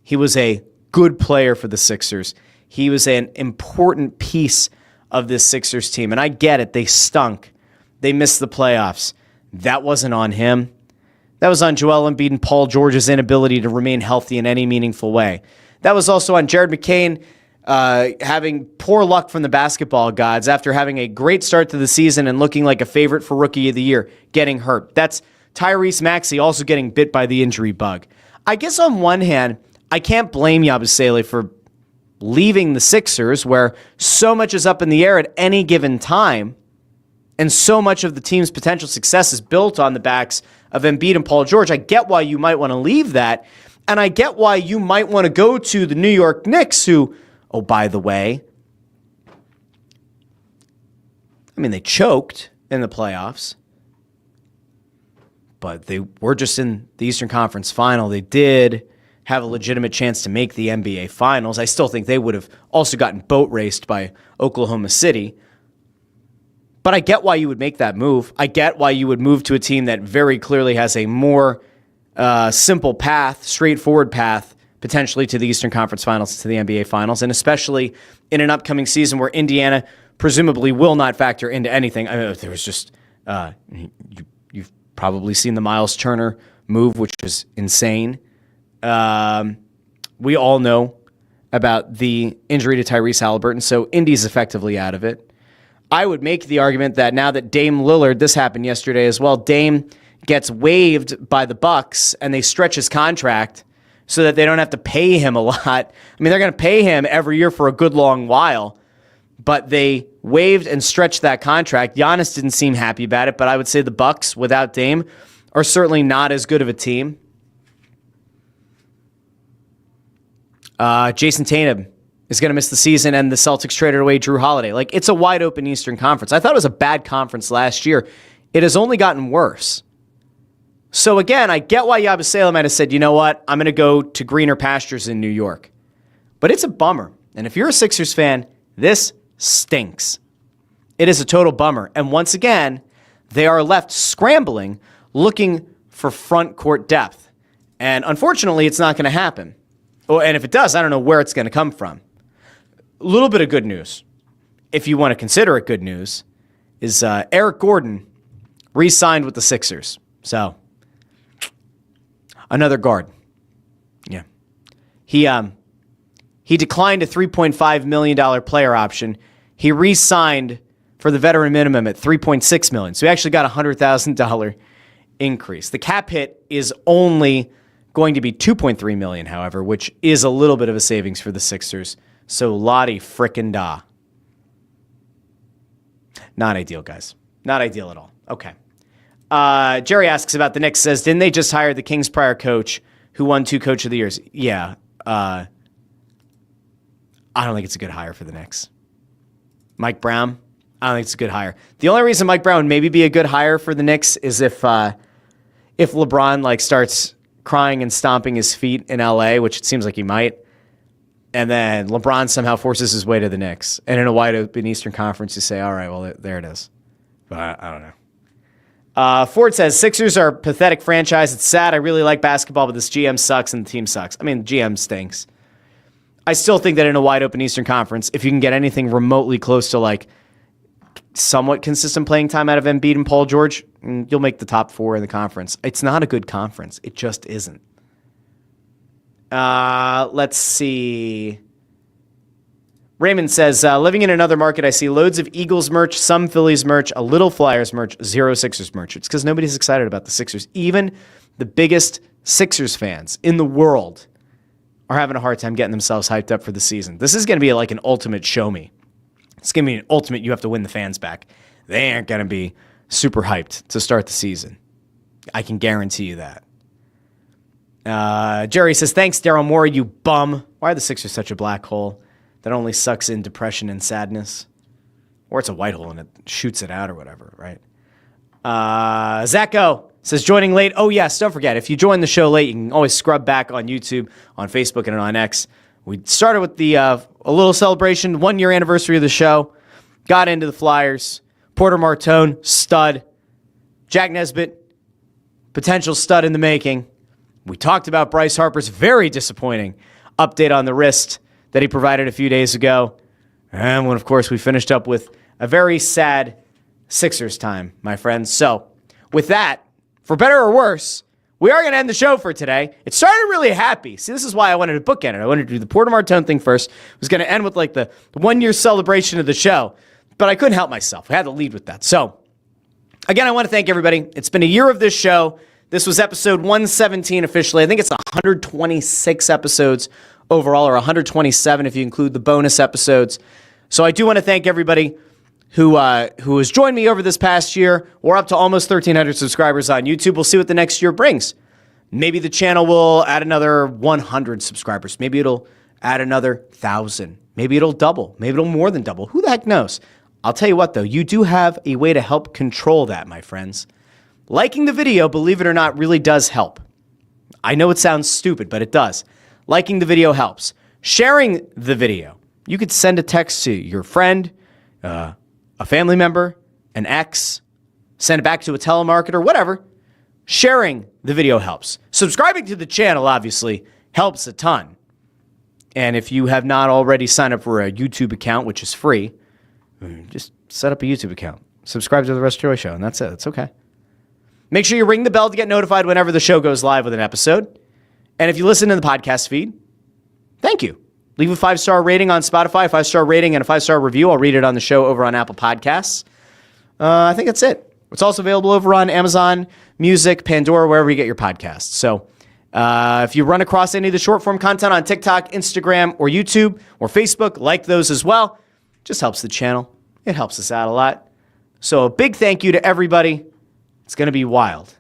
He was a good player for the Sixers. He was an important piece of this Sixers team. And I get it. They stunk. They missed the playoffs. That wasn't on him. That was on Joel Embiid and Paul George's inability to remain healthy in any meaningful way. That was also on Jared McCain having poor luck from the basketball gods after having a great start to the season and looking like a favorite for Rookie of the Year, getting hurt. That's Tyrese Maxey also getting bit by the injury bug. I guess on one hand, I can't blame Yabusele for leaving the Sixers, where so much is up in the air at any given time, and so much of the team's potential success is built on the backs of Embiid and Paul George. I get why you might want to leave that, and I get why you might want to go to the New York Knicks, who, oh, by the way, I mean, they choked in the playoffs, but they were just in the Eastern Conference Final. They did have a legitimate chance to make the NBA Finals. I still think they would have also gotten boat raced by Oklahoma City. But I get why you would make that move. I get why you would move to a team that very clearly has a more simple path, straightforward path, potentially to the Eastern Conference Finals, to the NBA Finals, and especially in an upcoming season where Indiana presumably will not factor into anything. I mean, there was just, you've probably seen the Miles Turner move, which was insane. We all know about the injury to Tyrese Halliburton, so Indy's effectively out of it. I would make the argument that now that Dame Lillard, this happened yesterday as well, Dame gets waived by the Bucks and they stretch his contract so that they don't have to pay him a lot. I mean, they're going to pay him every year for a good long while, but they waived and stretched that contract. Giannis didn't seem happy about it, but I would say the Bucks without Dame are certainly not as good of a team. Jason Tatum is going to miss the season, and the Celtics traded away Drew Holiday. Like, it's a wide open Eastern Conference. I thought it was a bad conference last year. It has only gotten worse. So again, I get why Yabusele might have said, you know what, I'm going to go to greener pastures in New York. But it's a bummer. And if you're a Sixers fan, this stinks. It is a total bummer. And once again, they are left scrambling, looking for front court depth. And unfortunately, it's not going to happen. Oh, and if it does, I don't know where it's going to come from. A little bit of good news, if you want to consider it good news, is Eric Gordon re-signed with the Sixers. So, another guard. Yeah. He declined a $3.5 million player option. He re-signed for the veteran minimum at $3.6 million. So he actually got a $100,000 increase. The cap hit is only going to be $2.3 million, however, which is a little bit of a savings for the Sixers. So Lottie frickin' da. Not ideal, guys. Not ideal at all. Okay. Jerry asks about the Knicks, says, didn't they just hire the Kings' prior coach who won 2 Coach of the Years? Yeah. I don't think it's a good hire for the Knicks. Mike Brown? I don't think it's a good hire. The only reason Mike Brown would maybe be a good hire for the Knicks is if LeBron starts crying and stomping his feet in LA, which it seems like he might, and then LeBron somehow forces his way to the Knicks. And in a wide open Eastern Conference, you say, all right, well, there it is. But I don't know. Ford says, Sixers are a pathetic franchise. It's sad. I really like basketball, but this GM sucks and the team sucks. I mean, GM stinks. I still think that in a wide open Eastern Conference, if you can get anything remotely close to somewhat consistent playing time out of Embiid and Paul George, you'll make the top 4 in the conference. It's not a good conference. It just isn't. Let's see. Raymond says, living in another market, I see loads of Eagles merch, some Phillies merch, a little Flyers merch, 0 Sixers merch. It's because nobody's excited about the Sixers. Even the biggest Sixers fans in the world are having a hard time getting themselves hyped up for the season. This is going to be like an ultimate show me. It's going to be an ultimate you have to win the fans back. They aren't going to be super hyped to start the season. I can guarantee you that. Jerry says, thanks, Daryl Morey, you bum. Why are the Sixers such a black hole that only sucks in depression and sadness? Or it's a white hole and it shoots it out or whatever, right? Zacho says, joining late. Oh, yes, don't forget, if you join the show late, you can always scrub back on YouTube, on Facebook, and on X. We started with a little celebration, 1-year anniversary of the show. Got into the Flyers. Porter Martone, stud. Jack Nesbitt, potential stud in the making. We talked about Bryce Harper's very disappointing update on the wrist that he provided a few days ago. And when, of course, we finished up with a very sad Sixers time, my friends. So, with that, for better or worse, we are going to end the show for today. It started really happy. See, this is why I wanted to bookend it. I wanted to do the Porter Martone thing first. I was going to end with the 1-year celebration of the show, but I couldn't help myself. I had to lead with that. So, again, I want to thank everybody. It's been a year of this show. This was episode 117 officially. I think it's 126 episodes overall, or 127 if you include the bonus episodes. So I do want to thank everybody who has joined me over this past year. We're up to almost 1,300 subscribers on YouTube. We'll see what the next year brings. Maybe the channel will add another 100 subscribers. Maybe it'll add another 1,000. Maybe it'll double. Maybe it'll more than double. Who the heck knows? I'll tell you what, though. You do have a way to help control that, my friends. Liking the video, believe it or not, really does help. I know it sounds stupid, but it does. Liking the video helps. Sharing the video. You could send a text to your friend, a family member, an ex, send it back to a telemarketer, whatever. Sharing the video helps. Subscribing to the channel, obviously, helps a ton. And if you have not already signed up for a YouTube account, which is free, just set up a YouTube account. Subscribe to the Russ Joy Show, and that's it. It's okay. Make sure you ring the bell to get notified whenever the show goes live with an episode. And if you listen to the podcast feed, thank you. Leave a 5-star rating on Spotify, a 5-star rating, and a 5-star review. I'll read it on the show over on Apple Podcasts. I think that's it. It's also available over on Amazon Music, Pandora, wherever you get your podcasts. So if you run across any of the short form content on TikTok, Instagram, or YouTube, or Facebook, like those as well. Just helps the channel. It helps us out a lot. So a big thank you to everybody. It's going to be wild.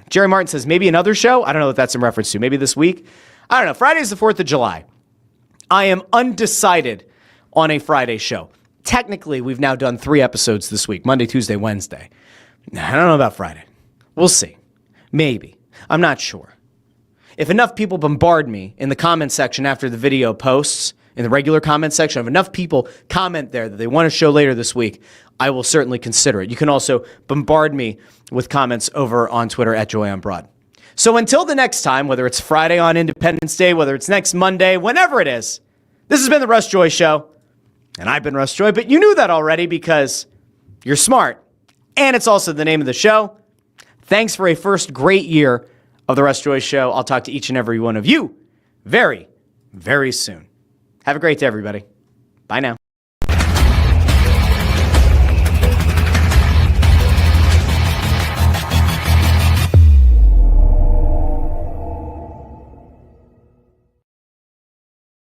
Jerry Martin says, maybe another show? I don't know what that's in reference to. Maybe this week? I don't know. Friday's the 4th of July. I am undecided on a Friday show. Technically, we've now done 3 episodes this week, Monday, Tuesday, Wednesday. I don't know about Friday. We'll see. Maybe. I'm not sure. If enough people bombard me in the comment section after the video posts, in the regular comment section, if enough people comment there that they want a show later this week, I will certainly consider it. You can also bombard me with comments over on Twitter at JoyOnBroad. So until the next time, whether it's Friday on Independence Day, whether it's next Monday, whenever it is, this has been the Russ Joy Show. And I've been Russ Joy, but you knew that already because you're smart. And it's also the name of the show. Thanks for a first great year of the Russ Joy Show. I'll talk to each and every one of you very, very soon. Have a great day, everybody. Bye now.